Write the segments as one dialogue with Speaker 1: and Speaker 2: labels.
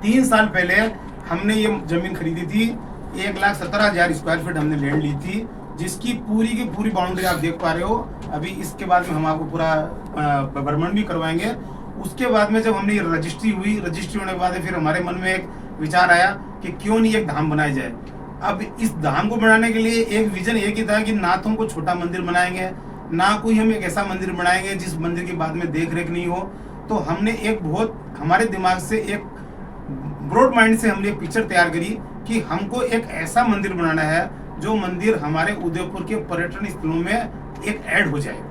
Speaker 1: 3 साल पहले हमने ये जमीन खरीदी थी, 1,17,000 स्क्वायर फीट हमने लैंड ली थी, जिसकी पूरी की पूरी बाउंड्री आप देख पा रहे हो। अभी इसके बाद में हम आपको पूरा भ्रमण भी करवाएंगे। उसके बाद में जब हमने ये रजिस्ट्री हुई, रजिस्ट्री होने के बाद फिर हमारे मन में एक विचार आया कि क्यों नहीं एक धाम बनाया जाए। अब इस धाम को बनाने के लिए एक विजन एक ही था कि ना तो हमको छोटा मंदिर बनाएंगे, ना कोई हम एक ऐसा मंदिर बनाएंगे जिस मंदिर के बाद में देख रेख नहीं हो। तो हमने एक बहुत हमारे दिमाग से एक ब्रॉड माइंड से हमने एक पिक्चर तैयार करी कि हमको एक ऐसा मंदिर बनाना है जो मंदिर हमारे उदयपुर के पर्यटन स्थलों में एक ऐड हो जाए।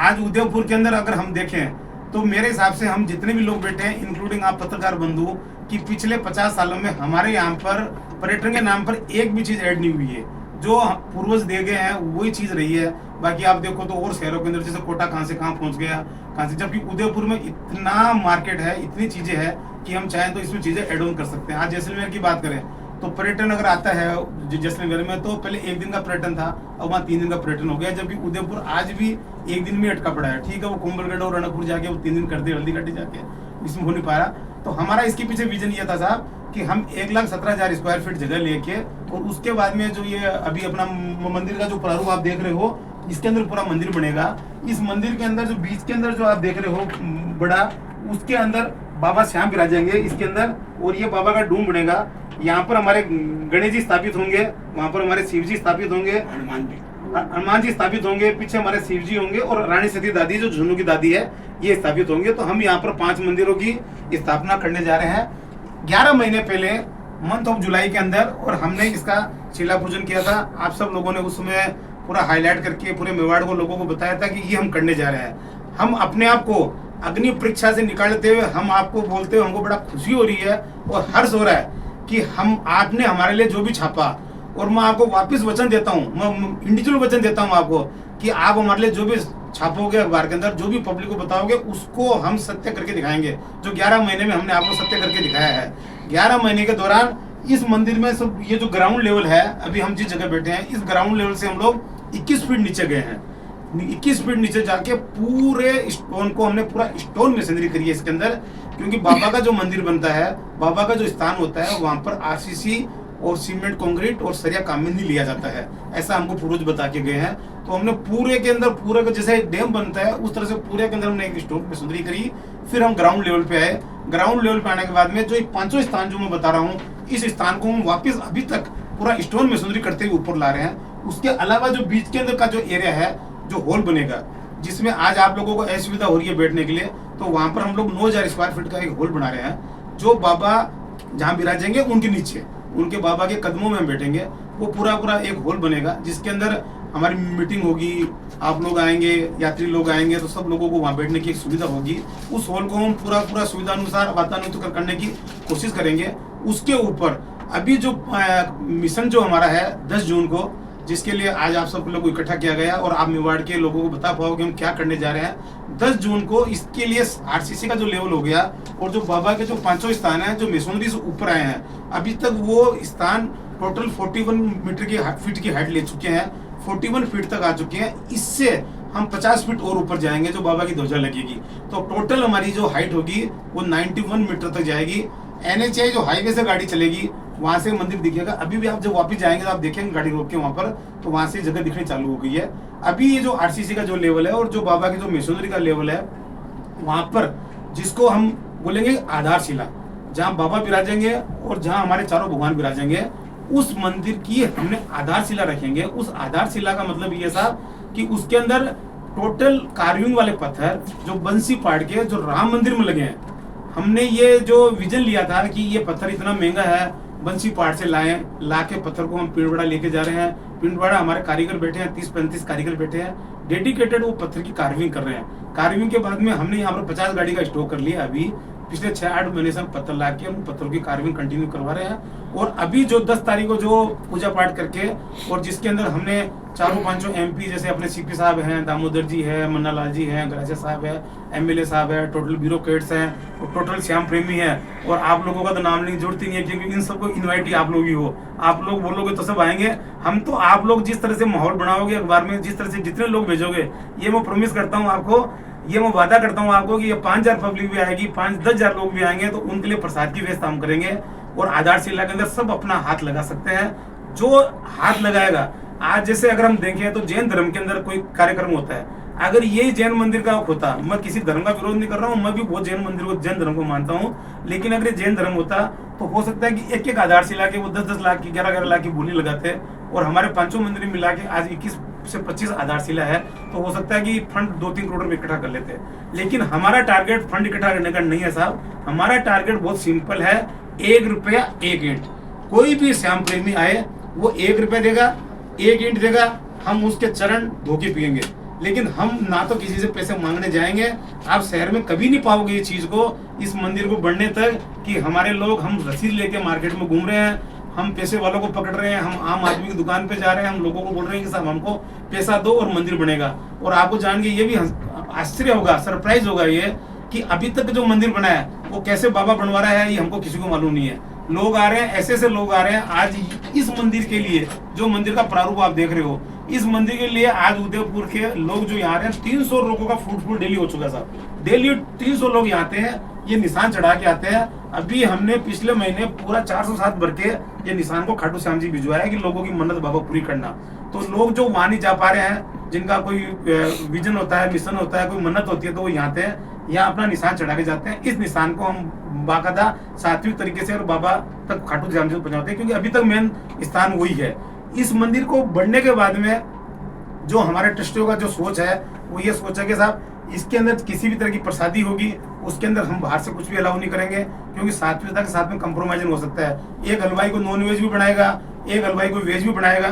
Speaker 1: आज उदयपुर के अंदर अगर हम देखें तो मेरे हिसाब से हम जितने भी लोग बैठे हैं, इंक्लूडिंग आप पत्रकार बंधु, कि पिछले 50 सालों में हमारे यहाँ पर पर्यटन के नाम पर एक भी चीज ऐड नहीं हुई है। जो पूर्वज दे गए हैं वही चीज रही है। बाकी आप देखो तो और शहरों के अंदर जैसे कोटा कहाँ से कहाँ पहुंच गया, कहाँ से, जबकि उदयपुर में इतना मार्केट है, इतनी चीजें हैं कि हम चाहें तो इसमें चीजें एड ऑन कर सकते हैं। आज जैसलमेर की बात करें तो पर्यटन अगर आता है जैसलमेर में तो पहले 1 दिन का पर्यटन था, अब वहाँ 3 दिन का पर्यटन हो गया। जबकि उदयपुर आज भी 1 दिन में अटका पड़ा है। ठीक है, वो कुंभलगढ़ और रणकपुर जाके वो 3 दिन करते, हल्दी घाटी जाके, इसमें हो नहीं पा रहा। तो हमारा इसके पीछे विजन ये था साहब कि हम 1,17,000 स्क्वायर फीट जगह लेके और उसके बाद में जो ये अभी अपना मंदिर का जो प्रारूप आप देख रहे हो, इसके अंदर पूरा मंदिर बनेगा। इस मंदिर के अंदर जो बीच के अंदर जो आप देख रहे हो बड़ा, उसके अंदर बाबा श्याम विराजेंगे इसके अंदर, और ये बाबा का डूम बनेगा। यहाँ पर हमारे गणेश जी स्थापित होंगे, वहाँ पर हमारे शिव जी स्थापित होंगे, हनुमान जी स्थापित होंगे, पीछे हमारे शिव जी होंगे और रानी सती दादी जो झुन्नू की दादी है ये स्थापित होंगे। तो हम यहाँ पर 5 मंदिरों की स्थापना करने जा रहे हैं 11 महीने पहले, मंथ ऑफ जुलाई के अंदर, और हमने इसका शिला पूजन किया था। आप सब लोगों ने उसमें पूरा हाईलाइट करके पूरे मेवाड़ को लोगों को बताया था कि ये हम करने जा रहे हैं। हम अपने आप को अग्नि परीक्षा से निकालते हुए हम आपको बोलते हुए हमको बड़ा खुशी हो रही है और हर्ष हो रहा है कि हम आपने हमारे लिए जो भी छापा, और मैं आपको वापस वचन देता हूँ, मैं इंडिविजुअल वचन देता हूँ आपको कि आप हमारे लिए जो भी छापोगे अखबार के अंदर, जो भी पब्लिक को बताओगे, उसको हम सत्य करके दिखाएंगे। जो 11 महीने में हमने आपको सत्य करके दिखाया है। 11 महीने के दौरान इस मंदिर में सब ये जो ग्राउंड लेवल है, अभी हम जिस जगह बैठे हैं, इस ग्राउंड लेवल से हम लोग 21 फीट नीचे गए हैं। 21 फीट नीचे जाके पूरे स्टोन को हमने पूरा स्टोन मशीनरी करी है इसके अंदर, क्योंकि बाबा का जो मंदिर बनता है, बाबा का जो स्थान होता है, वहां पर आरसीसी और सीमेंट कंक्रीट और सरिया काम में नहीं लिया जाता है, ऐसा हमको पूर्वज बता के गए हैं। तो हमने पूरे के अंदर पूरे का जैसे डैम बनता है उस तरह से पूरे के अंदर हमने एक स्टोन मशीनरी करी। फिर हम ग्राउंड लेवल पे आए। ग्राउंड लेवल पे आने के बाद में जो 5 स्थान जो मैं बता रहा हूँ, इस स्थान को हम वापस अभी तक पूरा स्टोन मशीनरी करते हुए ऊपर ला रहे हैं। उसके अलावा जो बीच के अंदर का जो एरिया है, जो हॉल बनेगा, जिसमें आज आप लोगों को असुविधा हो रही है बैठने के लिए, तो वहां पर हम लोग 9,000 स्क्वायर फीट का एक हॉल बना रहे हैं। जो बाबा जहाँ विराजेंगे उनके नीचे, उनके बाबा के कदमों में हम बैठेंगे। वो पूरा एक हॉल बनेगा जिसके अंदर हमारी मीटिंग होगी, आप लोग आएंगे, यात्री लोग आएंगे, तो सब लोगों को वहाँ बैठने की एक सुविधा होगी। उस हॉल को हम पूरा सुविधा अनुसार वातानुकूलित करने की कोशिश करेंगे। उसके ऊपर अभी जो मिशन जो हमारा है 10 जून को, जिसके लिए आज आप सब लोगों को इकट्ठा किया गया और आप मेवाड़ के लोगों को बता पाओ कि हम क्या करने जा रहे हैं 10 जून को। इसके लिए आरसीसी का जो लेवल हो गया और जो बाबा के जो 5 स्थान है जो मेसोनरी से ऊपर आए हैं, अभी तक वो स्थान टोटल 41 मीटर की फीट की हाइट ले चुके हैं, 41 फीट तक आ चुके हैं। इससे हम 50 फीट और ऊपर जाएंगे जो बाबा की ध्वजा लगेगी, तो टोटल हमारी जो हाइट होगी वो 91 मीटर तक जाएगी। NHI जो हाईवे से गाड़ी चलेगी वहां से मंदिर दिखेगा। अभी भी आप जब वापस जाएंगे तो आप देखेंगे गाड़ी रोक के वहां पर, तो वहां से जगह दिखनी चालू हो गई है। अभी ये जो आरसीसी का जो लेवल है और जो बाबा की जो मेसोनरी का लेवल है, वहां पर जिसको हम बोलेंगे आधारशिला, जहाँ बाबा विराजेंगे और जहाँ हमारे चारों भगवान विराजेंगे, उस मंदिर की हमने आधारशिला रखेंगे। उस आधारशिला का मतलब ये साहब कि उसके अंदर टोटल कार्विंग वाले पत्थर जो बंसी पाड़ के जो राम मंदिर में लगे हैं, हमने ये जो विजन लिया था कि ये पत्थर इतना महंगा है, बंसी पाड़ से ला के पत्थर को हम पिंडवाड़ा लेके जा रहे हैं। पिंडवाड़ा हमारे कारीगर बैठे हैं, 30-35 कारीगर बैठे हैं, डेडिकेटेड वो पत्थर की कार्विंग कर रहे हैं। कार्विंग के बाद में हमने यहाँ पर 50 गाड़ी का स्टॉक कर लिया। अभी पिछले 6-8 महीने से हम पत्थर ला के हम पत्थरों की कार्विंग कंटिन्यू करवा रहे हैं। और अभी जो 10 तारीख को जो पूजा पाठ करके और जिसके अंदर हमने 4-5 MP जैसे अपने CP साहब हैं, दामोदर जी है, मन्ना लाल जी है, गरासिया साहब है, MLA साहब है, टोटल ब्यूरोक्रेट्स हैं और टोटल श्याम प्रेमी है। और आप लोगों का तो नाम लेने की जरूरत ही नहीं है क्योंकि इन सबको इन्वाइट ही आप लोग ही हो। आप लोग बोलोगे तो सब आएंगे। हम तो आप लोग जिस तरह से माहौल बनाओगे अखबार में, जिस तरह से जितने लोग भेजोगे, ये मैं प्रॉमिस करता हूँ आपको, ये मैं वादा करता हूँ आपको कि ये 5,000 पब्लिक भी आएगी, 5-10,000 लोग भी आएंगे तो उनके लिए प्रसाद की व्यवस्था हम करेंगे। और आधारशिला के अंदर सब अपना हाथ लगा सकते हैं। जो हाथ लगाएगा, आज जैसे अगर हम देखें तो जैन धर्म के अंदर कोई कार्यक्रम होता है, अगर ये जैन मंदिर का होता, मैं किसी धर्म का विरोध नहीं कर रहा हूँ, मैं भी बहुत जैन मंदिर को, जैन धर्म को मानता हूँ, लेकिन अगर ये जैन धर्म होता तो हो सकता है कि एक एक आधारशिला के वो 10-10 लाख की, 11-11 लाख की बोली लगाते, और हमारे पांचों मंदिर मिला के आज 21 से 25 आधारशिला है, तो हो सकता है कि फंड 2-3 करोड़ में इकट्ठा कर लेते। लेकिन हमारा टारगेट फंड इकट्ठा करने का नहीं है साहब, हमारा टारगेट बहुत सिंपल है, 1 रुपया 1 ईंट। कोई भी श्याम प्रेमी आए वो 1 रुपया देगा, 1 ईंट देगा, हम उसके चरण धो के पियेंगे। लेकिन हम ना तो किसी से पैसे मांगने जाएंगे, आप शहर में कभी नहीं पाओगे ये चीज को, इस मंदिर को बढ़ने तक, कि हमारे लोग हम रसीद लेके मार्केट में घूम रहे हैं, हम पैसे वालों को पकड़ रहे हैं, हम आम आदमी की दुकान पे जा रहे हैं, हम लोगों को बोल रहे हैं कि साहब हमको पैसा दो और मंदिर बनेगा। और आपको जान के ये भी आश्चर्य होगा, सरप्राइज होगा ये, कि अभी तक जो मंदिर बना है वो कैसे बाबा बनवा रहा है ये हमको किसी को मालूम नहीं है। लोग आ रहे हैं, ऐसे ऐसे लोग आ रहे हैं आज इस मंदिर के लिए, जो मंदिर का प्रारूप आप देख रहे हो, इस मंदिर के लिए आज उदयपुर के लोग जो यहाँ आ रहे हैं, 300 लोगों का फ्रूटफुल डेली हो चुका है साहब। डेली 300 लोग यहाँ आते हैं, ये निशान चढ़ा के आते हैं। अभी हमने पिछले महीने पूरा 407 भर के ये निशान को खाटू श्याम जी भिजवाया कि लोगों की मन्नत बाबा पूरी करना। तो लोग जो वहां नहीं जा पा रहे हैं, जिनका कोई विजन होता है, मिशन होता है, कोई मन्नत होती है, तो वो यहाँ आते हैं, यहाँ अपना निशान चढ़ा के जाते हैं। इस निशान को हम बाकायदा सात्विक तरीके से और बाबा तक खाटू श्याम जी को पहुंचाते हैं, क्योंकि अभी तक मेन स्थान वही है। इस मंदिर को बढ़ने के बाद में जो हमारे ट्रस्टियों का जो सोच है वो ये सोच है कि साहब इसके अंदर किसी भी तरह की प्रसादी होगी, उसके अंदर हम बाहर से कुछ भी अलाउ नहीं करेंगे, क्योंकि सात्विकता के साथ में कंप्रोमाइज हो सकता है। एक हलवाई को नॉन वेज भी बनाएगा, एक हलवाई को वेज भी बनाएगा।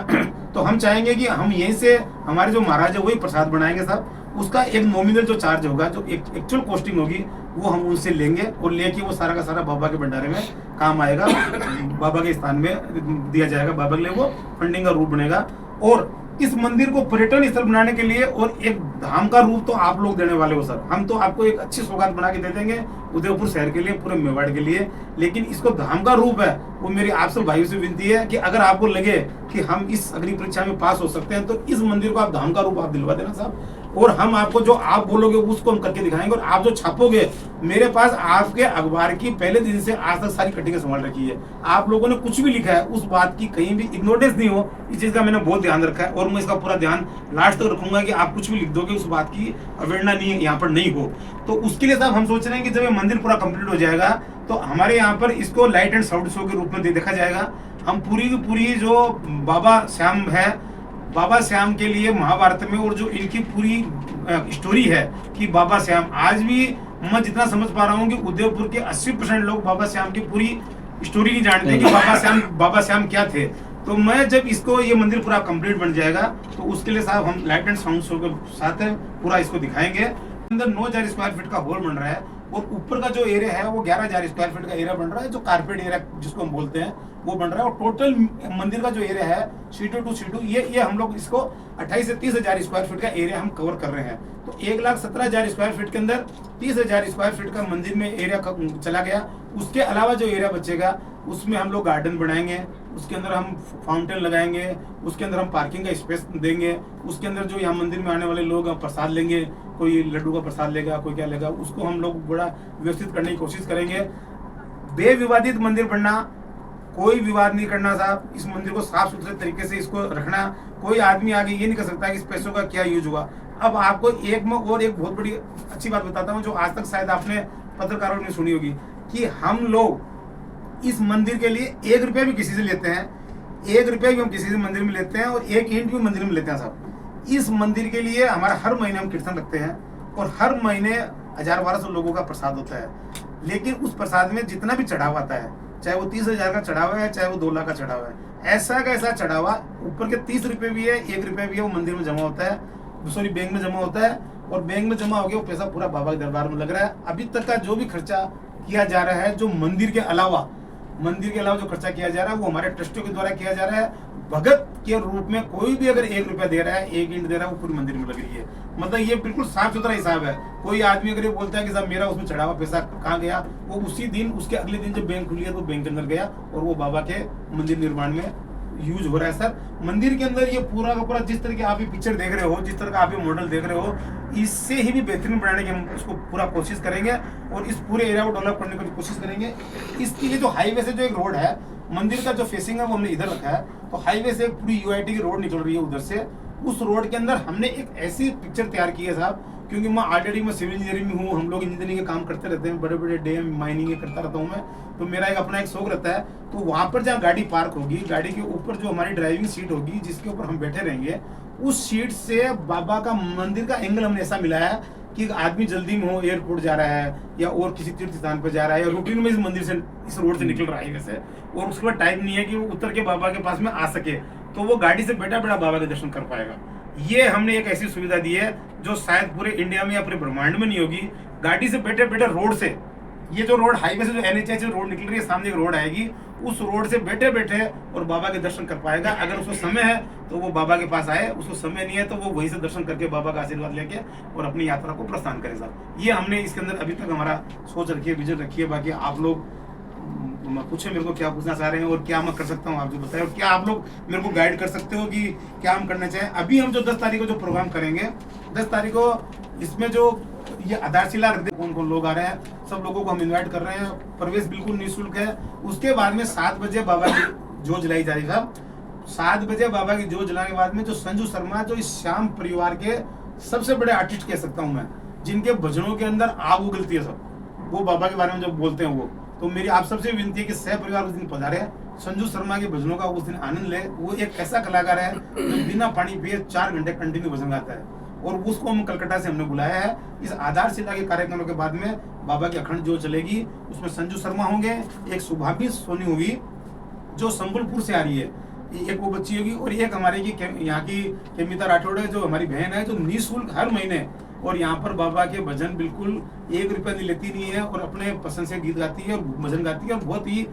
Speaker 1: तो हम चाहेंगे कि हम यहीं से हमारे जो महाराज है वही प्रसाद बनाएंगे साहब, उसका एक नॉमिनल जो चार्ज होगा, जो एक्चुअल कॉस्टिंग होगी, वो हम उनसे लेंगे, और लेके वो सारा का सारा बाबा के भंडारे में काम आएगा, बाबा के स्थान में दिया जाएगा, बाबा के लिए वो फंडिंग का रूप बनेगा। और इस मंदिर को पर्यटन स्थल बनाने के लिए और एक धाम का रूप तो आप लोग देने वाले हो सर, हम तो आपको एक अच्छी सौगात बना के दे देंगे उदयपुर शहर के लिए, पूरे मेवाड़ के लिए। लेकिन इसको धाम का रूप है, वो मेरी आप सब भाइयों से विनती है कि अगर आपको लगे कि हम इस अग्नि परीक्षा में पास हो सकते हैं, तो इस मंदिर को आप धाम का रूप आप दिलवा देना साहब, और हम आपको जो आप बोलोगे उसको हम करके दिखाएंगे। और आप जो छापोगे, मेरे पास आपके अखबार की पहले दिन से आज तक सारी कटिंग संभाल रखी है, आप लोगों ने कुछ भी लिखा है उस बात की कहीं भी इग्नोरेंस नहीं हो, इस चीज का मैंने बहुत ध्यान रखा है, और मैं इसका पूरा ध्यान लास्ट तक रखूंगा कि आप कुछ भी लिख दोगे उस बात की अवहेलना नहीं यहाँ पर नहीं हो। तो उसके लिए साहब हम सोच रहे हैं कि जब ये मंदिर पूरा कंप्लीट हो जाएगा तो हमारे यहाँ पर इसको लाइट एंड साउंड शो के रूप में देखा जाएगा। हम पूरी की पूरी जो बाबा श्याम है, बाबा श्याम के लिए महाभारत में, और जो इनकी पूरी स्टोरी है कि बाबा श्याम, आज भी मैं जितना समझ पा रहा हूँ कि उदयपुर के 80% लोग बाबा श्याम की पूरी स्टोरी नहीं जानते कि बाबा श्याम क्या थे। तो मैं जब इसको ये मंदिर पूरा कंप्लीट बन जाएगा तो उसके लिए साहब हम लाइट एंड साउंड शो के साथ पूरा इसको दिखाएंगे। अंदर 9,000 स्क्वायर फीट का हॉल बन रहा है, और ऊपर का जो एरिया है वो 11,000 स्क्वायर फीट का एरिया बन रहा है, जो कारपेट एरिया जिसको हम बोलते हैं वो बन रहा है। और टोटल मंदिर का जो एरिया है C2 to C2 ये हम लोग इसको 28 से 30,000 स्क्वायर फीट का एरिया हम कवर कर रहे हैं। तो 1,17,000 स्क्वायर फीट के अंदर 30,000 स्क्वायर फीट का मंदिर में एरिया चला गया। उसके अलावा जो एरिया बचेगा उसमें हम लोग गार्डन बनाएंगे, उसके अंदर हम फाउंटेन लगाएंगे, उसके अंदर हम पार्किंग का स्पेस देंगे, उसके अंदर जो यहाँ मंदिर में आने वाले लोग प्रसाद लेंगे, कोई लड्डू का प्रसाद लेगा, कोई क्या लेगा, उसको हम लोग बड़ा व्यवस्थित करने की कोशिश करेंगे। बेविवादित मंदिर बनना, कोई विवाद नहीं करना साहब, इस मंदिर को साफ सुथरे तरीके से इसको रखना। कोई आदमी आगे ये नहीं कर सकता कि इस पैसों का क्या यूज हुआ। अब आपको एक बहुत बड़ी अच्छी बात बताता हूँ, जो आज तक शायद आपने पत्रकारों ने सुनी होगी, कि हम लोग इस मंदिर के लिए 1 रुपया भी किसी से लेते हैं, 1 रुपया भी हम किसी से मंदिर में लेते हैं, और 1 ईंट भी मंदिर में लेते हैं साहब। इस मंदिर के लिए हमारा हर महीने हम कीर्तन रखते हैं, और हर महीने 1,000-1,200 लोगों का प्रसाद होता है। लेकिन उस प्रसाद में जितना भी चढ़ावा आता है, चाहे वो 30,000 का चढ़ावा है, चाहे वो 2 लाख का चढ़ावा है, ऐसा का ऐसा चढ़ावा ऊपर के 30 रुपये भी है, 1 रुपया भी है, वो मंदिर में जमा होता है, सॉरी बैंक में जमा होता है, और बैंक में जमा हो गया वो पैसा पूरा बाबा के दरबार में लग रहा है। अभी तक का जो भी खर्चा किया जा रहा है, जो मंदिर के अलावा जो खर्चा किया जा रहा है, वो हमारे ट्रस्टियों के द्वारा किया जा रहा है। भगत के रूप में कोई भी अगर 1 रुपया दे रहा है, 1 ईंट दे रहा है, वो पूरी मंदिर में लग रही है। मतलब ये बिल्कुल साफ सुथरा हिसाब है। कोई आदमी अगर ये बोलता है कि साहब मेरा उसमें चढ़ावा पैसा कहाँ गया, वो उसी दिन, उसके अगले दिन जब बैंक खुली है तो बैंक के अंदर गया, और वो बाबा के मंदिर निर्माण में यूज हो रहा है सर। मंदिर के अंदर ये पूरा का पूरा जिस तरह की आप ये पिक्चर देख रहे हो, जिस तरह का आप ये मॉडल देख रहे हो, इससे ही भी बेहतरीन बनाने की हम उसको पूरा कोशिश करेंगे और इस पूरे एरिया को डेवलप करने की कोशिश करेंगे। इसके लिए जो हाईवे से जो एक रोड है, मंदिर का जो फेसिंग है वो हमने इधर रखा है, तो हाईवे से पूरी यूआईटी की रोड निकल रही है उधर से। उस रोड के अंदर हमने एक ऐसी पिक्चर तैयार की है साहब, क्योंकि मैं ऑलरेडी मैं सिविल इंजीनियरिंग में हूँ, हम लोग इंजीनियरिंग के काम करते रहते हैं, बड़े बड़े डैम माइनिंग करता रहता हूँ मैं, तो मेरा एक अपना एक शौक रहता है। तो वहाँ पर जहाँ गाड़ी पार्क होगी, गाड़ी के ऊपर जो हमारी ड्राइविंग सीट होगी जिसके ऊपर हम बैठे रहेंगे, उस सीट से बाबा का मंदिर का एंगल हमने ऐसा मिलाया है कि आदमी जल्दी में हो, एयरपोर्ट जा रहा है या और किसी तीर्थ स्थान पर जा रहा है, या रूटीन में इस मंदिर से, इस रोड से निकल रहा है वैसे, और उसके बाद टाइम नहीं है कि वो उतर के बाबा के पास में आ सके, तो वो गाड़ी से बैठा बैठा बाबा के दर्शन कर पाएगा। ये हमने एक ऐसी सुविधा दी है जो शायद पूरे इंडिया में या पूरे ब्रह्मांड में नहीं होगी। गाड़ी से बैठे बैठे रोड से, ये जो रोड हाईवे से जो NH से रोड निकल रही है, सामने एक रोड आएगी, उस रोड से बैठे बैठे और बाबा के दर्शन कर पाएगा। अगर उसको समय है तो वो बाबा के पास आए, उसको समय नहीं है तो वो वहीं से दर्शन करके बाबा का आशीर्वाद लेके और अपनी यात्रा को प्रस्थान करे साहब। ये हमने इसके अंदर अभी तक हमारा सोच रखी है, विजन रखी है। बाकी आप लोग पूछे मेरे को क्या पूछना चाह रहे हैं और क्या मैं कर सकता हूँ आप जो बताएं, और क्या आप लोग मेरे को गाइड कर सकते हो कि क्या हम करना चाहें। अभी हम जो 10 तारीख को जो प्रोग्राम करेंगे, 10 तारीख को इसमें जो ये आधारशिला रख दे, कौन कौन लोग आ रहे हैं, सब लोगों को हम इनवाइट कर रहे हैं। प्रवेश बिल्कुल निःशुल्क है। उसके बाद में 7 बजे बाबा की जोत जलाई जा रही है साहब। 7 बजे बाबा की जोत जलाने के बाद में जो संजू शर्मा, जो इस श्याम परिवार के सबसे बड़े आर्टिस्ट कह सकता हूँ मैं, जिनके भजनों के अंदर आग उगलती है सब, वो बाबा के बारे में जब बोलते हैं वो, तो मेरी आप सबसे विनती है कि सह परिवार उस दिन पधारे, संजू शर्मा के भजनों का उस दिन आनंद ले। वो एक ऐसा कलाकार है जो बिना पानी पिए 4 घंटे कंटिन्यू भजन गाता है, और उसको हम कलकत्ता से हमने बुलाया है। इस आधारशिला के कार्यक्रमों के बाद में बाबा की अखंड जोत चलेगी, उसमें संजू शर्मा होंगे, एक सुभाभी सोनी होगी जो संबलपुर से आ रही है, एक वो बच्ची होगी, और एक हमारे की यहाँ की केमिता राठौड़ है जो हमारी बहन है, जो निःशुल्क हर महीने और यहाँ पर बाबा के भजन बिल्कुल 1 रुपया नहीं लेती नहीं है, और अपने पसंद से गीत गाती है और भजन गाती है, और बहुत ही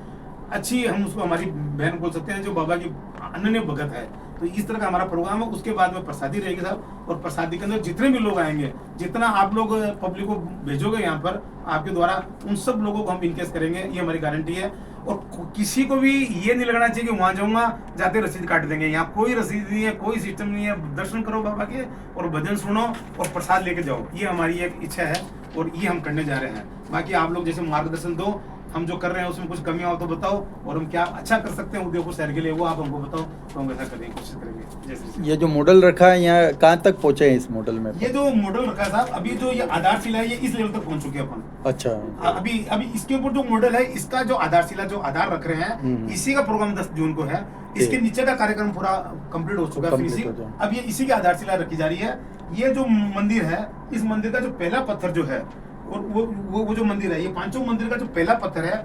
Speaker 1: अच्छी, हम उसको हमारी बहन बोल सकते हैं, जो बाबा की अनन्य भगत है। तो इस तरह का हमारा प्रोग्राम है। उसके बाद में प्रसादी रहेगी साहब, और प्रसादी के अंदर जितने भी लोग आएंगे, जितना आप लोग पब्लिक को भेजोगे यहाँ पर आपके द्वारा, उन सब लोगों को हम इनकेस करेंगे, ये हमारी गारंटी है। और किसी को भी ये नहीं लगना चाहिए कि वहां जाऊंगा जाते रसीद काट देंगे, यहाँ कोई रसीद नहीं है, कोई सिस्टम नहीं है। दर्शन करो बाबा के और भजन सुनो और प्रसाद लेके जाओ, ये हमारी एक इच्छा है और ये हम करने जा रहे हैं। बाकी आप लोग जैसे मार्गदर्शन दो, हम जो कर रहे हैं उसमें कुछ कमी हो तो बताओ, और हम क्या अच्छा कर सकते हैं उद्योगपुर शहर के लिए वो आप हमको बताओ, तो हम ऐसा करने की कोशिश करेंगे। जैसे
Speaker 2: ये जो मॉडल रखा है यहाँ कहाँ तक पहुँचे हैं इस मॉडल में?
Speaker 1: ये जो मॉडल रखा है साहब, अभी जो ये आधारशिला है, ये इस लेवल तक पहुंच चुके हैं अपन।
Speaker 2: अच्छा,
Speaker 1: अभी इसके ऊपर जो मॉडल है, इसका जो आधारशिला जो आधार रख रहे हैं, इसी का प्रोग्राम 10 जून को है। इसके नीचे का कार्यक्रम पूरा कंप्लीट हो चुका है फिनिशिंग। अब ये इसी की आधारशिला रखी जा रही है। ये जो मंदिर है, इस मंदिर का जो पहला पत्थर जो है, और वो जो मंदिर है, ये 5 मंदिर का जो पहला पत्थर है,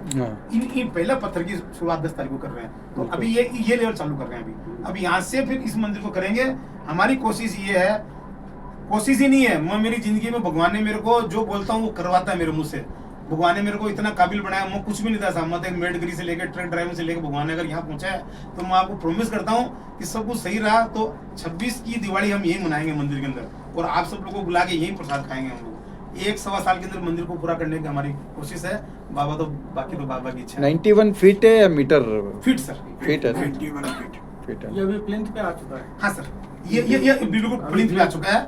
Speaker 1: इन पहला पत्थर की शुरुआत 10 तारीख को कर रहे हैं। तो अभी ये लेवल चालू कर रहे हैं। अभी यहाँ से फिर इस मंदिर को करेंगे। हमारी कोशिश ये है, कोशिश ही नहीं है, मैं मेरी जिंदगी में भगवान ने मेरे को जो बोलता हूँ वो करवाता है मेरे मुंह से। भगवान ने मेरे को इतना काबिल बनाया, मैं कुछ भी नहीं था साहब, एक मेडगिरी से लेकर ट्रक ड्राइवर से लेकर भगवान ने अगर यहाँ पहुंचा है, तो मैं आपको प्रॉमिस करता हूँ कि सब कुछ सही रहा तो 26 की दिवाली हम यही मनाएंगे मंदिर के अंदर, और आप सब लोगों को बुला के यही प्रसाद खाएंगे हम लोग। 1-1.25 साल के अंदर मंदिर को पूरा करने की हमारी कोशिश है। बाबा तो बाकी तो बाबा की इच्छा है।
Speaker 2: 91 फीट है या मीटर?
Speaker 1: फीट सर,
Speaker 2: फीट है।
Speaker 1: 91 फीट।
Speaker 3: ये अभी प्लिंथ पे आ चुका है।
Speaker 1: हाँ सर, ये बिल्कुल प्लिंथ पे आ चुका है।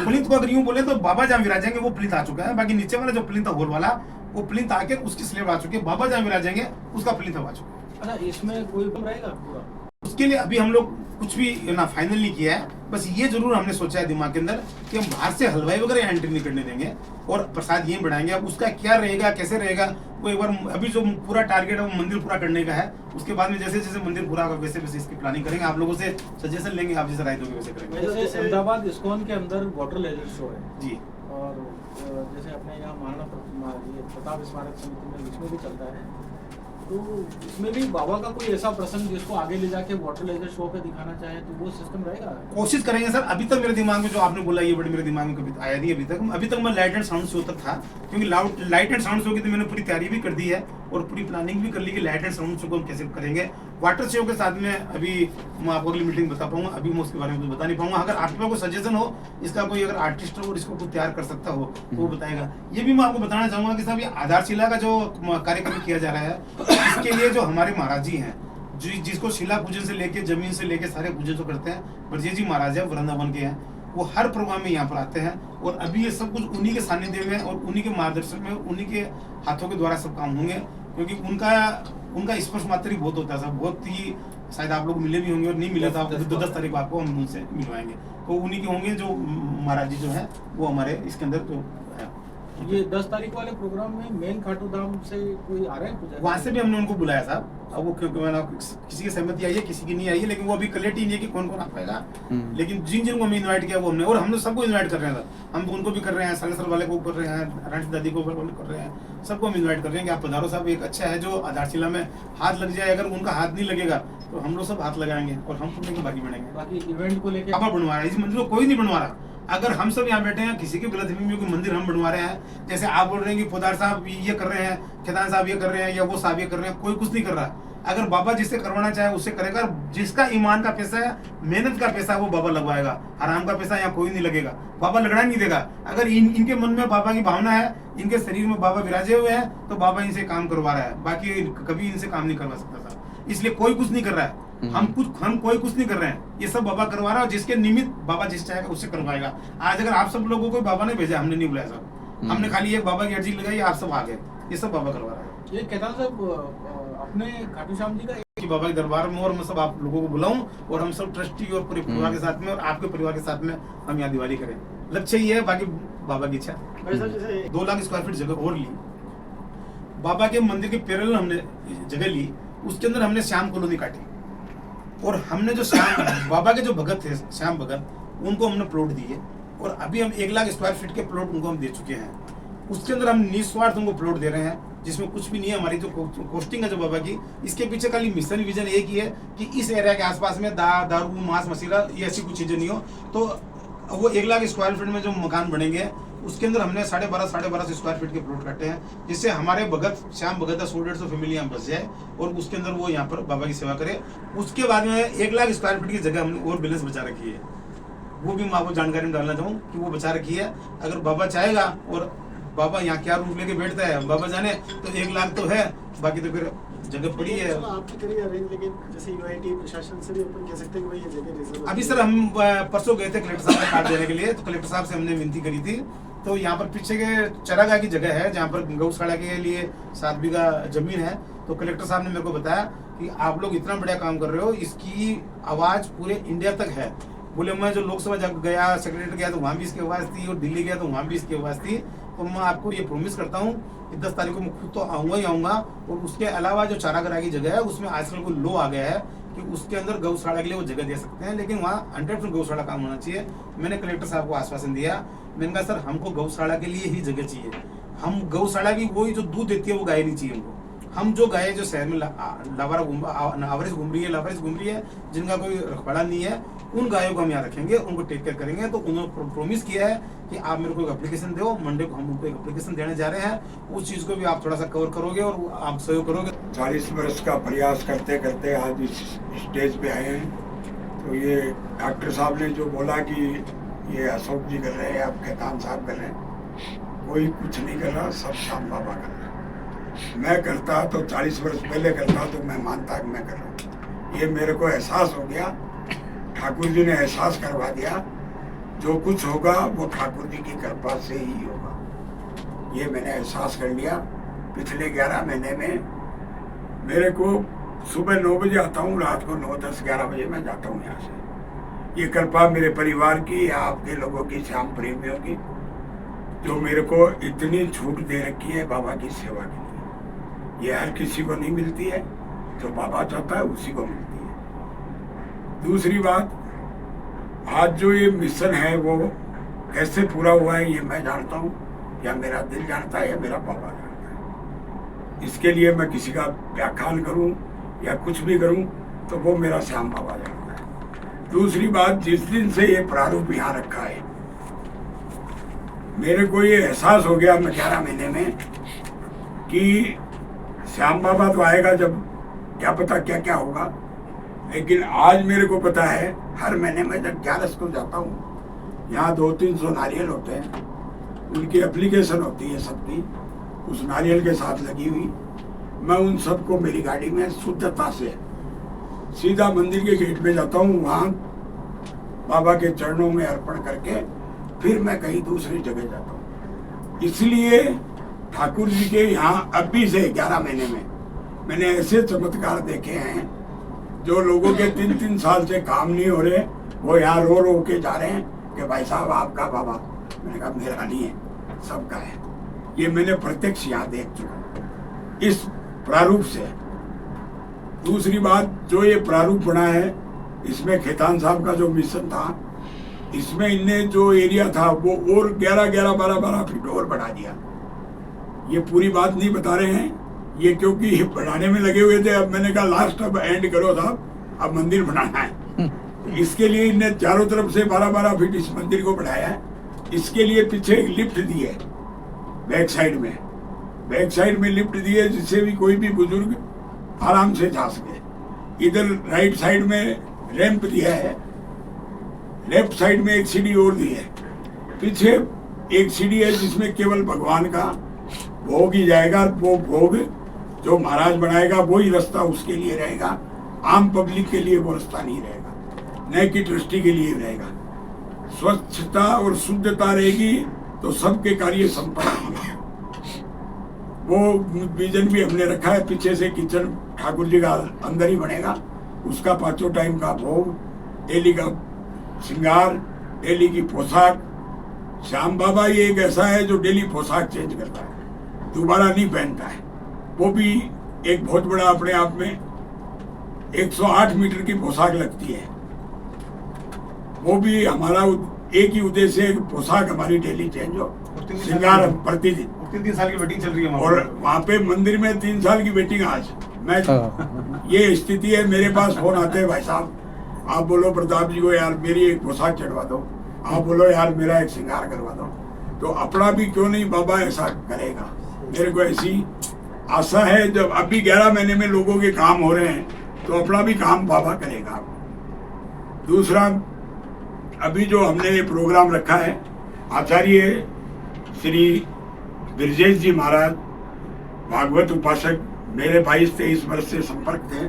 Speaker 1: प्लिंथ को अगर यूं बोले तो बाबा जहाँ विराजेंगे वो प्लिंथ आ चुका है। बाकी नीचे वाला जो प्लिंथ है होल वाला, वो प्लिंथ आके उसकी स्लेब आ चुकी है। बाबा जहाँ विराजेंगे उसका प्लिंथ आ चुका है।
Speaker 3: अच्छा, इसमें कोई रहेगा पूरा?
Speaker 1: उसके लिए अभी हम लोग कुछ भी ना फाइनल नहीं किया है। बस ये जरूर हमने सोचा है दिमाग के अंदर कि हम बाहर से हलवाई वगैरह एंट्री नहीं करने देंगे और प्रसाद यही बढ़ाएंगे। अब उसका क्या रहेगा, कैसे रहेगा, वो एक बार अभी जो पूरा टारगेट है वो मंदिर पूरा करने का है। उसके बाद में जैसे जैसे मंदिर पूरा होगा वैसे वैसे इसकी प्लानिंग करेंगे। आप लोगों से सजेशन लेंगे, आप जैसे राय दोगे वैसे करेंगे।
Speaker 3: जैसे अहमदाबाद इस्कॉन के अंदर वाटर लेजर शो है
Speaker 1: जी,
Speaker 3: और जैसे अपने यहाँ महाराणा प्रताप स्मारक समिति में इसमें भी चलता है, तो इसमें भी बाबा का कोई ऐसा प्रसंग जिसको आगे ले जाके वाटर लेजर शो पे दिखाना चाहे तो वो सिस्टम रहेगा? कोशिश करेंगे सर। अभी तक मेरे दिमाग में जो आपने बोला ये बड़ी मेरे दिमाग में कभी आया नहीं अभी तक मैं लाइट एंड साउंड शो तक था, क्योंकि लाइट एंड साउंड शो की तो मैंने पूरी तैयारी भी कर दी है और पूरी प्लानिंग भी कर ली कि लाइट एंड साउंड शो को हम कैसे करेंगे। वाटर शो के साथ में अभी मैं आपको अगली मीटिंग बता पाऊंगा, अभी मैं उसके बारे में कुछ बता नहीं पाऊंगा। अगर आपके पास कोई सजेशन हो, इसका कोई अगर आर्टिस्ट हो और इसको कुछ तैयार कर सकता हो तो वो बताएगा। ये भी मैं आपको बताना चाहूंगा कि साहब ये आधारशिला का जो कार्यक्रम किया जा रहा है, इसके लिए जो हमारे महाराज जी हैं
Speaker 1: जिसको शिला पूजन से लेके जमीन से लेके सारे पूजन जो करते हैं ब्रजेश जी महाराज है, वृंदावन के हैं, वो हर प्रोग्राम में यहाँ पर आते हैं। और अभी ये सब कुछ उन्हीं के सानिध्य में और उन्हीं के मार्गदर्शन में, उन्हीं के हाथों के द्वारा सब काम होंगे, क्योंकि उनका स्पर्श मात्र ही बहुत होता है सब। बहुत ही शायद आप लोग मिले भी होंगे और नहीं मिला था, 10 तारीख को आपको हम उनसे मिलवाएंगे। तो उन्हीं के होंगे जो महाराज जी जो है वो हमारे इसके अंदर जो है।
Speaker 3: ये 10 तारीख वाले प्रोग्राम में मेन खाटू धाम से कोई आ रहे हैं पुजारी?
Speaker 1: वहाँ से भी हमने उनको बुलाया साहब। अब वो क्योंकि मैंने किसी की सहमति आई है, किसी की नहीं आई है, लेकिन वो अभी क्लियरिटी नहीं है कि कौन कौन आ पाएगा। लेकिन जिन को हमने इन्वाइट किया वो हमने, और हम लोग सबको इन्वाइट कर रहे हैं। हम उनको भी कर रहे हैं, सालेसर वाले को कर रहे हैं, रानी दादी को कर रहे हैं, सबको हम इन्वाइट कर रहे हैं कि आप पधारो साहब। एक अच्छा है जो आधारशिला में हाथ लग जाए, अगर उनका हाथ नहीं लगेगा तो हम लोग सब हाथ लगाएंगे और हम पुण्य के बाकी बढ़ेंगे।
Speaker 3: बाकी इवेंट को लेकर
Speaker 1: पापा बनवा रहा है, इस मंदिर को कोई नहीं बनवा रहा। अगर हम सब यहाँ बैठे हैं, किसी के गलतफहमी में कोई मंदिर हम बनवा रहे हैं, जैसे आप बोल रहे हैं कि पोदार साहब ये कर रहे हैं, खेतान साहब ये कर रहे हैं, या वो साहब ये कर रहे हैं, कोई कुछ नहीं कर रहा। अगर बाबा जिससे करवाना चाहे उससे करेगा। जिसका ईमान का पैसा है, मेहनत का पैसा है, वो बाबा लगवाएगा। हराम का पैसा यहाँ कोई नहीं लगेगा, बाबा लगना नहीं देगा। अगर इनके मन में बाबा की भावना है, इनके शरीर में बाबा विराजे हुए हैं, तो बाबा इनसे काम करवा रहा है। बाकी कभी इनसे काम नहीं करवा सकता साहब, इसलिए कोई कुछ नहीं कर रहा है। हम कोई कुछ नहीं कर रहे हैं, ये सब बाबा करवा रहा है। और जिसके निमित्त बाबा जिस चाहेगा उससे करवाएगा। आज अगर आप सब लोगों को बाबा ने भेजा, हमने नहीं बुलाया साहब, हमने खाली एक बाबा की अर्जी लगाई, आप सब आ गए, ये सब बाबा करवा रहा है।
Speaker 3: ये खेतान साहब अपने खाटू श्याम जी का
Speaker 1: कि बाबा के दरबार में और मैं सब आप लोगों को बुलाऊं और हम सब ट्रस्टी और पूरे परिवार के साथ में और आपके परिवार के साथ में हम यहाँ दिवाली करें। लक्ष्य ये है, बाकी बाबा की इच्छा। 2 लाख स्क्वायर फीट जगह और ली, बाबा के मंदिर के पैरेलल हमने जगह ली, उसके अंदर हमने श्याम कॉलोनी काटी। और हमने जो श्याम बाबा के जो भगत थे, श्याम भगत, उनको हमने प्लॉट दिए। और अभी हम 1 लाख स्क्वायर फीट के प्लॉट उनको हम दे चुके हैं। उसके अंदर हम निस्वार्थ उनको प्लॉट दे रहे हैं, जिसमें कुछ भी नहीं है। हमारी जो कोस्टिंग है जो बाबा की, इसके पीछे खाली मिशन विजन एक ही है कि इस एरिया के आसपास में दारू मांस मसीरा ये ऐसी कुछ चीजें नहीं हो। तो वो 1 लाख स्क्वायर फीट में जो मकान बनेंगे, उसके अंदर हमने 12.5 स्क्वायर फीट के प्लॉट काटे हैं, जिससे हमारे भगत श्याम भगत 100-150 फैमिली यहाँ बस जाए और उसके अंदर वो यहाँ पर बाबा की सेवा करे। उसके बाद में 1 लाख स्क्वायर फीट की जगह हमने और बैलेंस बचा रखी है। वो भी मैं आपको जानकारी में डालना चाहूँ कि वो बचा रखी है। अगर बाबा चाहेगा और बाबा यहाँ क्या रूप लेके बैठता है बाबा जाने, तो 1 लाख तो है, बाकी तो फिर जगह पड़ी है।
Speaker 4: आपकी करिए अरेंज, लेकिन जैसे यूआईटी प्रशासन से भी अपन कह सकते हैं कि भाई ये जगह रिजर्व।
Speaker 1: अभी सर हम परसों गए थे कलेक्टर साहब को कार्ड देने के लिए, तो कलेक्टर साहब से हमने विनती करी थी। तो यहाँ पर पीछे के चरागाह की जगह है, जहाँ पर गौशाला के लिए 7 बीघा जमीन है। तो कलेक्टर साहब ने मेरे को बताया कि आप लोग इतना बढ़िया काम कर रहे हो, इसकी आवाज पूरे इंडिया तक है। बोले मैं जो लोकसभा जब गया, सेक्रेटरी गया तो वहाँ भी इसकी आवाज़ थी, और दिल्ली गया तो वहाँ भी इसकी आवाज़ थी। तो मैं आपको ये प्रॉमिस करता हूँ कि 10 तारीख को मैं खुद तो आऊँगा ही आऊँगा। और उसके अलावा जो चारागाह की जगह है, उसमें आजकल कोई लो आ गया है कि उसके अंदर गौशाला के लिए वो जगह दे सकते हैं, लेकिन वहाँ 100% गौशाला काम होना चाहिए। मैंने कलेक्टर साहब को आश्वासन दिया, मैंने कहा सर हमको गौशाला के लिए ही जगह चाहिए। हम गौशाला की वही जो दूध देती है वो गाय नहीं चाहिए हमको। हम जो गाय जो शहर में लावारिस घूम रही है, जिनका कोई रखवाड़ा नहीं है, उन गायों को हम यहाँ रखेंगे, उनको टेक केयर करेंगे। तो उन्होंने प्रॉमिस किया है कि आप मेरे को एक एप्लीकेशन दो, मंडे को हम उनको एक एप्लीकेशन देने जा रहे हैं। उस चीज़ को भी आप थोड़ा सा कवर करोगे और आप सहयोग करोगे।
Speaker 5: 40 वर्ष का प्रयास करते करते आज इस स्टेज पे आए हैं। तो ये डॉक्टर साहब ने जो बोला कि ये अशोक जी कर रहे हैं, आप खेतान साहब कर रहे हैं, कोई कुछ नहीं कर रहा, सब श्याम बाबा कर रहे हैं। मैं करता तो 40 वर्ष पहले करता तो मैं मानता कि मैं कर रहा हूँ। ये मेरे को एहसास हो गया, ठाकुर जी ने एहसास करवा दिया, जो कुछ होगा वो ठाकुर जी की कृपा से ही होगा। ये मैंने एहसास कर लिया। पिछले 11 महीने में मेरे को सुबह 9 बजे आता हूँ, रात को 9, 10, 11 बजे मैं जाता हूँ यहाँ से। ये कृपा मेरे परिवार की या आपके लोगों की, श्याम प्रेमियों की, जो मेरे को इतनी छूट दे रखी है बाबा की सेवा के लिए। ये हर किसी को नहीं मिलती है, जो बाबा चाहता है उसी को मिलती है। दूसरी बात, आज जो ये मिशन है वो कैसे पूरा हुआ है ये मैं जानता हूँ, या मेरा दिल जानता है या मेरा बाबा जानता है। इसके लिए मैं किसी का व्याख्यान करूँ या कुछ भी करूँ तो वो मेरा श्याम बाबा जानता है। दूसरी बात, जिस दिन से ये प्रारूप यहाँ रखा है, मेरे को ये एहसास हो गया मैं 11 महीने में कि श्याम बाबा तो आएगा जब, क्या पता क्या क्या होगा। लेकिन आज मेरे को पता है, हर महीने में जब 11 को जाता हूँ, यहाँ 200-300 नारियल होते हैं, उनकी एप्लीकेशन होती है सबकी, उस नारियल के साथ लगी हुई। मैं उन सबको मेरी गाड़ी में शुद्धता से सीधा मंदिर के गेट में जाता हूँ, वहाँ बाबा के चरणों में अर्पण करके फिर मैं कहीं दूसरी जगह जाता हूँ। इसलिए ठाकुर जी के यहाँ अभी से 11 महीने में मैंने ऐसे चमत्कार देखे हैं, जो लोगों के 3-3 साल से काम नहीं हो रहे, वो यहाँ रो रो के जा रहे हैं कि भाई साहब आपका बाबा। मैंने कहा मेरा नहीं है, सबका है। ये मैंने प्रत्यक्ष यहाँ देख चुका इस प्रारूप से। दूसरी बात, जो ये प्रारूप बना है, इसमें खेतान साहब का जो मिशन था, इसमें इनने जो एरिया था वो और 11-12 फीट और बढ़ा दिया। ये पूरी बात नहीं बता रहे हैं ये, क्योंकि बढ़ाने में लगे हुए थे। अब मैंने कहा लास्ट अब एंड करो साहब, अब मंदिर बनाना है। इसके लिए इनने चारों तरफ से 12-12 फीट इस मंदिर को बढ़ाया है। इसके लिए पीछे एक लिफ्ट दी है बैक साइड में लिफ्ट दी है, जिससे भी कोई भी बुजुर्ग आराम से जा सके। इधर राइट साइड में रैंप दिया है, लेफ्ट साइड में एक सीढ़ी और दी है, पीछे एक सीढ़ी है जिसमें केवल भगवान का भोग ही जाएगा। वो भोग जो महाराज बनाएगा वही रास्ता उसके लिए रहेगा, आम पब्लिक के लिए वो रास्ता नहीं रहेगा, न कि ट्रस्टी के लिए रहेगा। स्वच्छता और शुद्धता रहेगी तो सबके कार्य संपन्न होंगे। वो विजन भी हमने रखा है। पीछे से किचन ठाकुर जी का अंदर ही बनेगा, उसका 5 टाइम का भोग, डेली का श्रृंगार, डेली की पोशाक। श्याम बाबा ये एक ऐसा है जो डेली पोशाक चेंज करता है, दोबारा नहीं पहनता है। वो भी एक बहुत बड़ा अपने आप में 108 मीटर की पोशाक लगती है। वो भी हमारा एक ही उद्देश्य है, पोशाक हमारी डेली चेंज हो, श्रृंगार प्रतिदिन।
Speaker 1: 3 साल की वेटिंग चल रही है
Speaker 5: और वहाँ पे मंदिर में 3 साल की वेटिंग। आज मैं ये स्थिति है, मेरे पास फोन आते हैं, भाई साहब आप बोलो प्रताप जी को यार मेरी एक पोशाक चढ़वा दो, आप बोलो यार मेरा एक श्रृंगार करवा दो। तो अपना भी क्यों नहीं बाबा ऐसा करेगा। मेरे को ऐसी आशा है, जब अभी 11 महीने में लोगों के काम हो रहे हैं तो अपना भी काम बाबा करेगा। दूसरा, अभी जो हमने ये प्रोग्राम रखा है, आचार्य श्री ब्रजेश जी महाराज भागवत उपासक, मेरे 22-23 वर्ष से संपर्क थे।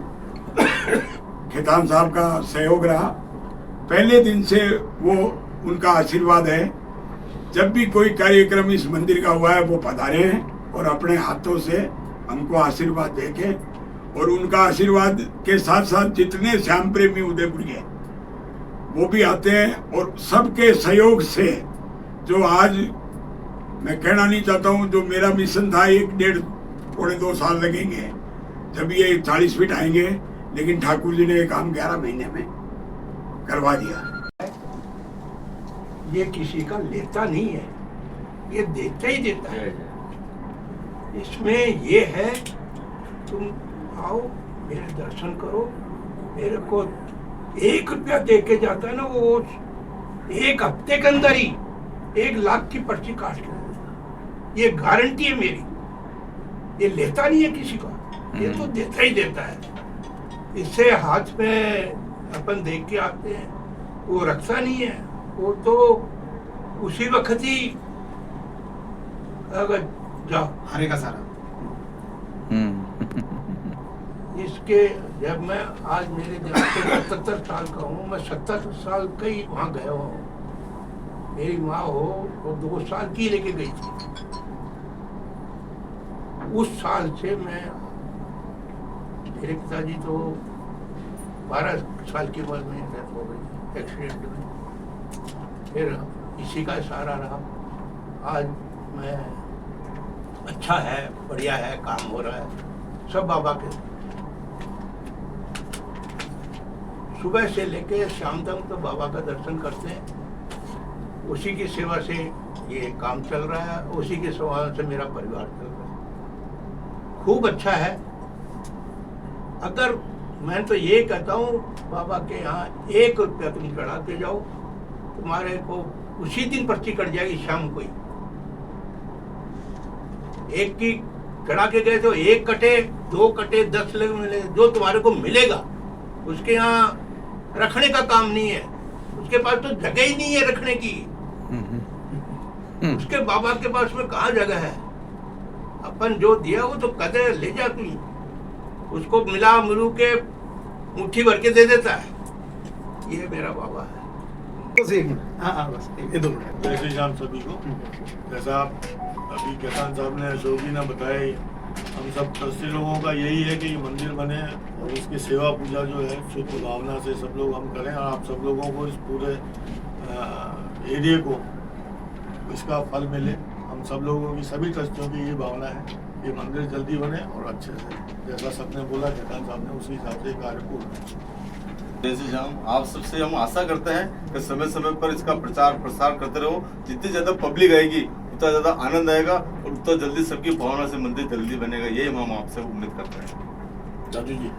Speaker 5: खेतान साहब का सहयोग रहा पहले दिन से, वो उनका आशीर्वाद है। जब भी कोई कार्यक्रम इस मंदिर का हुआ है वो पधारे हैं और अपने हाथों से हमको आशीर्वाद देके, और उनका आशीर्वाद के साथ साथ जितने श्याम प्रेमी उदयपुर के वो भी आते हैं। और सबके सहयोग से, जो आज मैं कहना नहीं चाहता हूँ, जो मेरा मिशन था 1-1.5-2 साल लगेंगे जब ये 40 फीट आएंगे, लेकिन ठाकुर जी ने ये काम 11 महीने में करवा दिया।
Speaker 6: ये किसी का लेता नहीं है, ये देता ही देता है। इसमें ये है, तुम आओ मेरे दर्शन करो, मेरे को 1 रुपया दे के जाता है ना, वो 1 हफ्ते के अंदर ही 1 लाख की पर्ची काट लो, ये गारंटी है मेरी। ये लेता नहीं है किसी का, ये तो देता ही देता है। इससे हाथ में अपन देख के आते हैं, वो रखता नहीं है, वो तो उसी वक्त ही अगर जाओ
Speaker 1: हरे का सारा।
Speaker 6: इसके जब मैं आज मेरे जब 77 साल का हूँ, मैं 70 साल कई वहाँ गया हूँ। मेरी माँ हो वो 2 साल की लेके गई थी। उस साल से मैं, मेरे पिताजी तो 12 साल की उम्र में डेथ हो गई एक्सीडेंट में, फिर इसी का सहारा रहा। आज मैं अच्छा है, बढ़िया है, काम हो रहा है, सब बाबा के। सुबह से लेके शाम तक तो बाबा का दर्शन करते हैं, उसी की सेवा से ये काम चल रहा है, उसी की सेवा से मेरा परिवार चल रहा है। खूब अच्छा है। अगर मैं तो ये कहता हूँ, बाबा के यहाँ 1 रुपया तुम चढ़ा के जाओ, तुम्हारे को उसी दिन पर्ची कट जाएगी शाम को ही। 1 की चढ़ा के गए तो 1 कटे, 2 कटे, 10 लगे मिले, जो तुम्हारे को मिलेगा। उसके यहाँ रखने का काम नहीं है, उसके पास तो जगह ही नहीं है रखने की। उसके बाबा के पास में कहाँ जगह है। अपन जो दिया वो तो कदर ले जा तू, उसको मिला मिलू के मुट्ठी भर के दे देता है। ये मेरा बाबा है।
Speaker 1: बस एक मिनट, हाँ बस ये 2 मिनट।
Speaker 7: जय श्री राम सभी को। जैसा आप अभी किसान साहब ने अशोक जी ने बताया ही, हम सब ट्रस्टी लोगों का यही है कि ये मंदिर बने और इसकी सेवा पूजा जो है शुद्ध भावना से सब लोग हम करें और आप सब लोगों को इस पूरे एरिया को इसका फल मिले। हम सब लोगों की, सभी ट्रस्टियों की ये भावना है कि मंदिर जल्दी बने और अच्छे से, जैसा सबने बोला किसान साहब ने, उसी हिसाब से कार्य पूर्ण।
Speaker 8: जैसे श्याम, आप सबसे हम आशा करते हैं कि समय समय पर इसका प्रचार प्रसार करते रहो। जितनी ज्यादा पब्लिक आएगी उतना ज्यादा आनंद आएगा और उतना जल्दी सबकी भावना से मंदिर जल्दी बनेगा। यही हम आपसे उम्मीद करते हैं।
Speaker 7: राजू जी,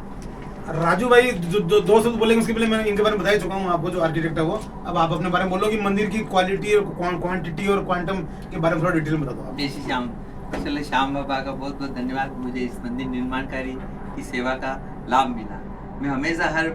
Speaker 1: राजू भाई जो 2 शब्द बोलेंगे उसके पहले मैं इनके बारे में बता ही चुका हूँ आपको, जो आर्किटेक्ट है वो। अब आप अपने बारे में बोलो कि मंदिर की क्वालिटी और क्वांटिटी और क्वांटम के बारे में थोड़ा डिटेल में बता दो आप।
Speaker 9: जय श्री श्याम। चले श्याम बाबा का बहुत बहुत धन्यवाद। मुझे इस मंदिर निर्माण कार्य की सेवा का लाभ मिला। मैं हमेशा हर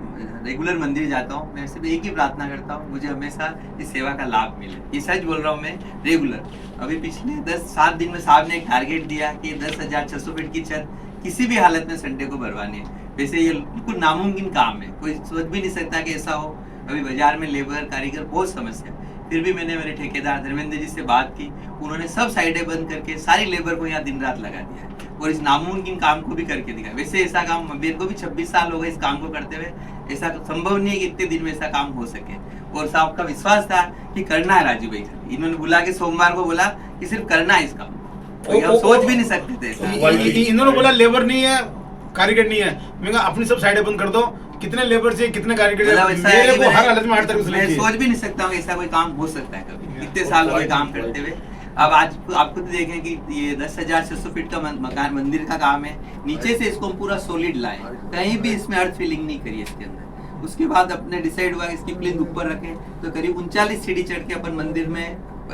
Speaker 9: रेगुलर मंदिर जाता हूँ। मैं सिर्फ एक ही प्रार्थना करता हूँ, मुझे हमेशा इस सेवा का लाभ मिले। ये सच बोल रहा हूँ मैं, रेगुलर। अभी पिछले 7 दिन में साहब ने एक टारगेट दिया कि 10,600 फीट की छत किसी भी हालत में संडे को भरवानी है। वैसे ये बिल्कुल नामुमकिन काम है, कोई सोच भी नहीं सकता कि ऐसा हो। अभी बाजार में लेबर कारीगर बहुत समस्या, फिर भी मैंने मेरे ठेकेदार धर्मेंद्र जी से बात की। उन्होंने सब साइडें बंद करके सारी लेबर को यहाँ दिन रात लगा दिया है और इस नामुमकिन काम को भी करके दिखाया। वैसे ऐसा काम मेरे को भी 26 साल हो गए इस काम को करते हुए। ऐसा संभव नहीं है कि इतने दिन में ऐसा काम हो सके। और साहब का विश्वास था कि करना है राजू भाई। इन्होंने बुला के सोमवार को बोला कि सिर्फ करना है इस काम। हम सोच भी नहीं सकते थे ऐसा।
Speaker 1: इन्होंने बोला लेबर नहीं है, कारीगर नहीं है। मैं कहा अपनी सब साइडें बंद कर दो। कितने लेबर से कितने कारीगर, मेरे को हर हालत में 8 तारीख
Speaker 9: मैं सोच भी नहीं सकता हूँ ऐसा कोई काम हो सकता है कभी, इतने साल हो गए काम करते हुए। अब आज आपको तो देखें कि ये 10,600 फीट का मकान मंदिर का काम है। नीचे से इसको हम पूरा सॉलिड लाए, कहीं भी इसमें अर्थ फिलिंग नहीं करी इसके अंदर। उसके बाद अपने डिसाइड हुआ इसकी प्लेन ऊपर रखें, तो करीब 39 सीढ़ी चढ़ के अपन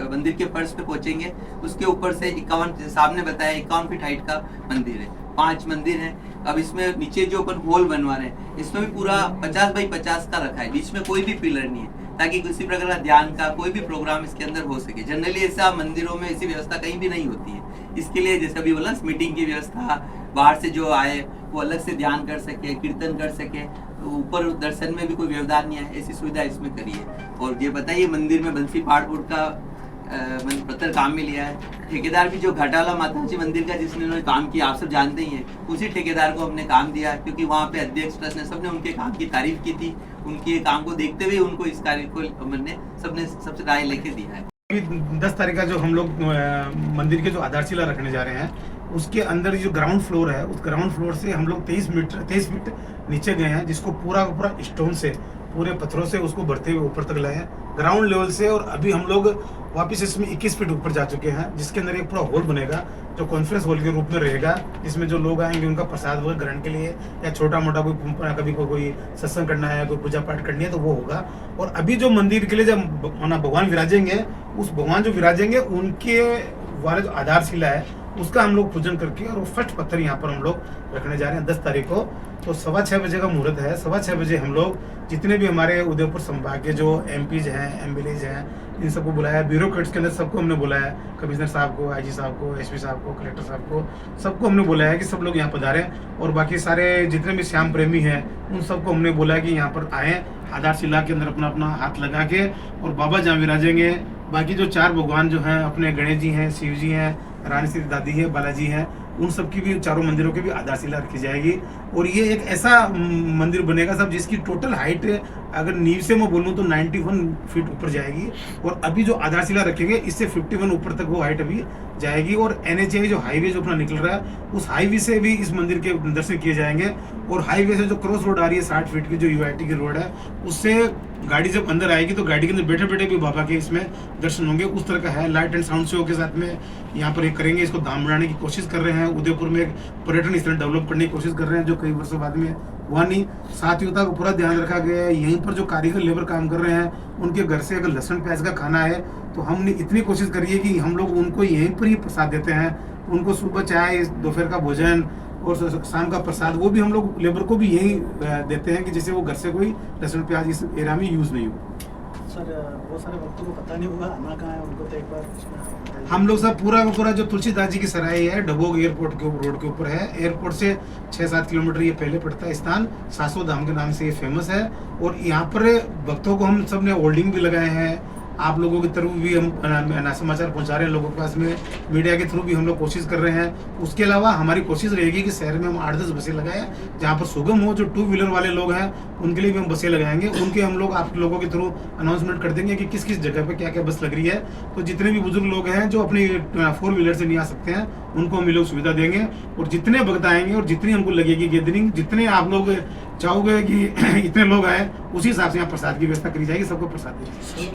Speaker 9: मंदिर के फर्श पे पहुंचेंगे। उसके ऊपर से 51, सामने बताया 51 फीट हाइट का मंदिर है। 5 मंदिर है। अब इसमें नीचे जो अपन हॉल बनवा रहे हैं, इसमें भी पूरा 50 बाई 50 का रखा है। बीच में कोई भी पिलर नहीं है, ताकि किसी प्रकार का ध्यान का कोई भी प्रोग्राम इसके अंदर हो सके। जनरली ऐसा मंदिरों में ऐसी व्यवस्था कहीं भी नहीं होती है। इसके लिए जैसे अभी बोला, मीटिंग की व्यवस्था, बाहर से जो आए वो अलग से ध्यान कर सके, कीर्तन कर सके। तो ऊपर दर्शन में भी कोई व्यवधान नहीं है, ऐसी सुविधा इसमें करी है। और ये बताइए, मंदिर में बंसी पहाड़पुर का पत्थर काम में लिया है। ठेकेदार भी जो घाटाला माता जी मंदिर का जिसने उन्होंने काम किया, आप सब जानते ही हैं, उसी ठेकेदार को हमने काम दिया, क्योंकि वहाँ पे अध्यक्ष ट्रस्ट ने सबने उनके काम की तारीफ की थी। उनके काम को देखते हुए उनको इस कार्य को हमने सबसे राय लेके दिया है।
Speaker 1: 10 तारीख का जो हम लोग मंदिर के जो आधारशिला रखने जा रहे हैं, उसके अंदर जो ग्राउंड फ्लोर है, उस ग्राउंड फ्लोर से हम लोग 23 फीट नीचे गए हैं, जिसको पूरा स्टोन से, पूरे पत्थरों से उसको बढ़ते हुए ऊपर तक लाए हैं ग्राउंड लेवल से। और अभी हम लोग वापस इसमें 21 फीट ऊपर जा चुके हैं, जिसके अंदर एक पूरा हॉल बनेगा जो कॉन्फ्रेंस हॉल के रूप में रहेगा, जिसमें जो लोग आएंगे उनका प्रसाद वगैरह ग्रहण के लिए, या छोटा मोटा कभी कोई सत्संग करना है, कोई पूजा पाठ करनी है तो वो होगा। और अभी जो मंदिर के लिए जब भगवान विराजेंगे, उस भगवान जो विराजेंगे उनके वाले जो आधारशिला है उसका हम लोग पूजन करके, और वो फर्स्ट पत्थर यहाँ पर हम लोग रखने जा रहे हैं 10 तारीख को। तो 6:15 बजे का मुहूर्त है। 6:15 बजे हम लोग जितने भी हमारे उदयपुर संभाग के जो एमपीज हैं, एमएलएज हैं, इन सबको बुलाया। ब्यूरोक्रेट्स के अंदर सबको हमने बुलाया, कमिश्नर साहब को, आईजी साहब को, एसपी साहब को, कलेक्टर साहब को, सबको हमने बुलाया कि सब लोग यहाँ पधारें। और बाकी सारे जितने भी श्याम प्रेमी हैं उन सबको हमने बोला कि यहाँ पर आएँ, आधारशिला के अंदर अपना अपना हाथ लगा के, और बाबा जहाँ विराजेंगे, बाकी जो 4 भगवान जो हैं अपने गणेश जी हैं, शिव जी हैं, रानी सीता दादी है, बालाजी हैं, उन सब की भी, चारों मंदिरों की भी आधारशिला रखी जाएगी। और ये एक ऐसा मंदिर बनेगा सब जिसकी टोटल हाइट, अगर नींव से मैं बोलूँ तो 91 फीट ऊपर जाएगी। और अभी जो आधारशिला रखेंगे इससे 51 ऊपर तक वो हाइट अभी जाएगी। और NHA जो हाईवे जो अपना निकल रहा है, उस हाईवे से भी इस मंदिर के दर्शन किए जाएंगे। और हाईवे से जो क्रॉस रोड आ रही है 60 फीट की, जो UIT की रोड है, उससे गाड़ी जब अंदर आएगी तो गाड़ी के अंदर बैठे बैठे भी बाबा के इसमें दर्शन होंगे। उस तरह का है। लाइट एंड साउंड शो के साथ में यहाँ पर एक करेंगे। इसको दाम बढ़ाने की कोशिश कर रहे हैं। उदयपुर में एक पर्यटन स्थल डेवलप करने की कोशिश कर रहे हैं, जो कई वर्षों बाद में हुआ नहीं। साथियों को पूरा ध्यान रखा गया है। यहीं पर जो कारीगर लेबर काम कर रहे हैं, उनके घर से अगर लहसुन प्याज का खाना है तो हमने इतनी कोशिश करी है कि हम लोग उनको यहीं पर ही प्रसाद देते हैं। उनको सुबह चाय, दोपहर का भोजन और शाम का प्रसाद, वो भी हम लोग लेबर को भी यही देते हैं कि जैसे वो घर से कोई लहसुन प्याज इस एरिया में यूज़ नहीं हो।
Speaker 4: सर बहुत सारे भक्तों को पता नहीं होगा आना कहाँ है उनको, तो एक बार इसमें
Speaker 1: हम लोग सब पूरा का पूरा जो तुलसीदास जी की सराय है डबोग एयरपोर्ट के रोड के ऊपर है। एयरपोर्ट से 6-7 किलोमीटर ये पहले पड़ता है स्थान, सासो धाम के नाम से ये फेमस है। और यहाँ पर भक्तों को हम सब ने होल्डिंग भी लगाए हैं, आप लोगों के थ्रू भी हम समाचार पहुंचा रहे हैं लोगों के पास में, मीडिया के थ्रू भी हम लोग कोशिश कर रहे हैं। उसके अलावा हमारी कोशिश रहेगी कि शहर में हम 8-10 बसें लगाएं जहां पर सुगम हो। जो 2 व्हीलर वाले लोग हैं उनके लिए भी हम बसें लगाएंगे, उनके हम लोग आप लोगों के थ्रू अनाउंसमेंट कर देंगे कि किस किस जगह पे क्या क्या बस लग रही है। तो जितने भी बुजुर्ग लोग हैं जो अपनी 4 व्हीलर से नहीं आ सकते हैं उनको हम लोग सुविधा देंगे। और जितने भक्त आएंगे और जितनी हमको लगेगी गैदरिंग, जितने आप लोग चाहोगे कि इतने लोग आए, उसी हिसाब से यहाँ प्रसाद की व्यवस्था करी जाएगी, सबको प्रसाद देंगे।